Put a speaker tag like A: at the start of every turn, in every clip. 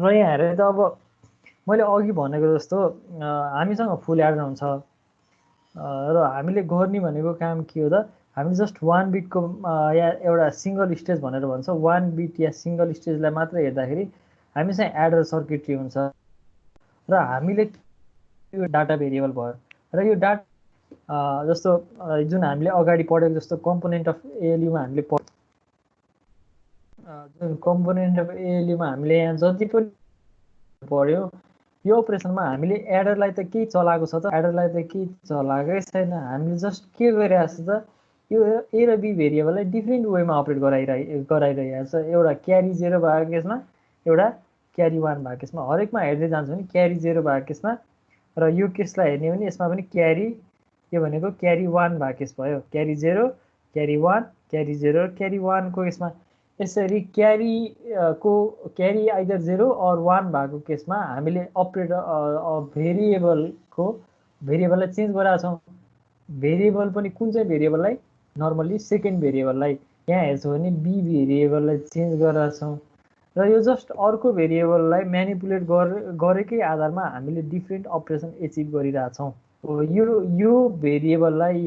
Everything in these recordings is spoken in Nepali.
A: र यहाँ हेरेर त अब मैले अघि भनेको जस्तो हामीसँग फुल एडर हुन्छ र हामीले गर्ने भनेको काम के हो त हामी जस्ट 1 बिटको या एउटा सिंगल स्टेज भनेर भन्छ 1 बिट या सिंगल स्टेजलाई मात्र हेर्दाखेरि हामीसँग एडर सर्किटरी हुन्छ र हामीले यो डाटा भेरिएबल भयो र यो डाटा जस्तो जुन हामीले अगाडि पढेको जस्तो कम्पोनेन्ट अफ एएलयुमा हामीले जुन कम्पोनेन्ट अफ एएलयुमा हामीले यहाँ जति पनि पढ्यो यो अपरेसनमा हामीले एडरलाई त केही चलाएको छ त एडरलाई त केही चलाएकै छैन हामीले जस्ट के गरिरहेको छ त यो ए र बी भेरिएबललाई डिफ्रेन्ट वेमा अपरेट गराइरहेको छ एउटा क्यारी 0 भएको केसमा एउटा क्यारी 1 भएको केसमा हरेकमा हेर्दै जान्छ भने क्यारी 0 भएको केसमा र यो केसलाई हेर्ने भने यसमा पनि क्यारी यो भनेको क्यारी 1 भएको केस भयो क्यारी 0 क्यारी 1 क्यारी 0 क्यारी 1 को केसमा यसरी क्यारी आइदर 0 अर 1 भएको केसमा हामीले अपरेट भेरिएबललाई चेन्ज गरेका छौँ भेरिएबल पनि कुन चाहिँ भेरिएबललाई नर्मली सेकेन्ड भेरिएबललाई यहाँ हेर्छौँ भने बी भेरिएबललाई चेन्ज गरेका छौँ र यो जस्ट अर्को भेरिएबललाई म्यानिपुलेट गरेकै आधारमा हामीले डिफ्रेन्ट अपरेसन एचिभ गरिरहेछौँ यो भेरिएबललाई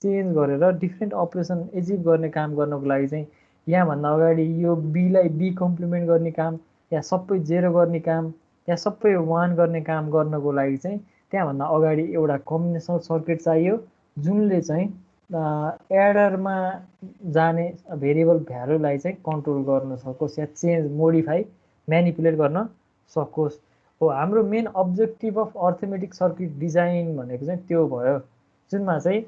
A: चेन्ज गरेर डिफ्रेन्ट अपरेसन एचिभ गर्ने काम गर्नको लागि चाहिँ यहाँभन्दा अगाडि यो बीलाई बी कम्प्लिमेन्ट गर्ने काम या सबै 0 गर्ने काम या सबै 1 गर्ने काम गर्नको लागि चाहिँ त्यहाँभन्दा अगाडि एउटा कम्बिनेसनल सर्किट चाहियो जुनले चाहिँ एडरमा जाने भेरिएबल भ्यालुलाई चाहिँ कन्ट्रोल गर्न सकोस् या चेन्ज मोडिफाई म्यानिपुलेट गर्न सकोस् हो हाम्रो main objective of arithmetic circuit design भनेको चाहिँ त्यो भयो जुनमा चाहिँ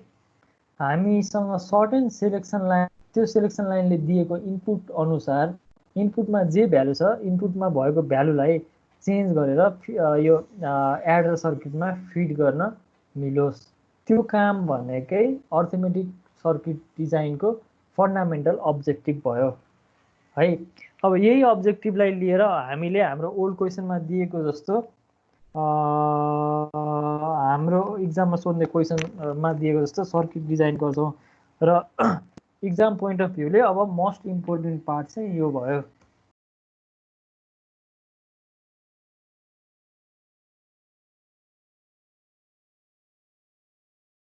A: हामीसँग सर्ट एन्ड सेलेक्सन लाइन त्यो सेलेक्सन लाइनले दिएको इनपुट अनुसार इनपुटमा जे भ्यालु छ इनपुटमा भएको भ्यालुलाई चेन्ज गरेर यो एडर सर्किटमा फिड गर्न मिलोस् त्यो काम भनेकै अर्थमेटिक सर्किट डिजाइनको फन्डामेन्टल अब्जेक्टिभ भयो है अब यही अब्जेक्टिभलाई लिएर हामीले हाम्रो ओल्ड क्वेसनमा दिएको जस्तो हाम्रो इक्जाममा सोध्ने क्वेसनमा दिएको जस्तो सर्किट डिजाइन गर्छौँ र इक्जाम पोइन्ट अफ भ्यूले अब मोस्ट इम्पोर्टेन्ट पार्ट चाहिँ यो भयो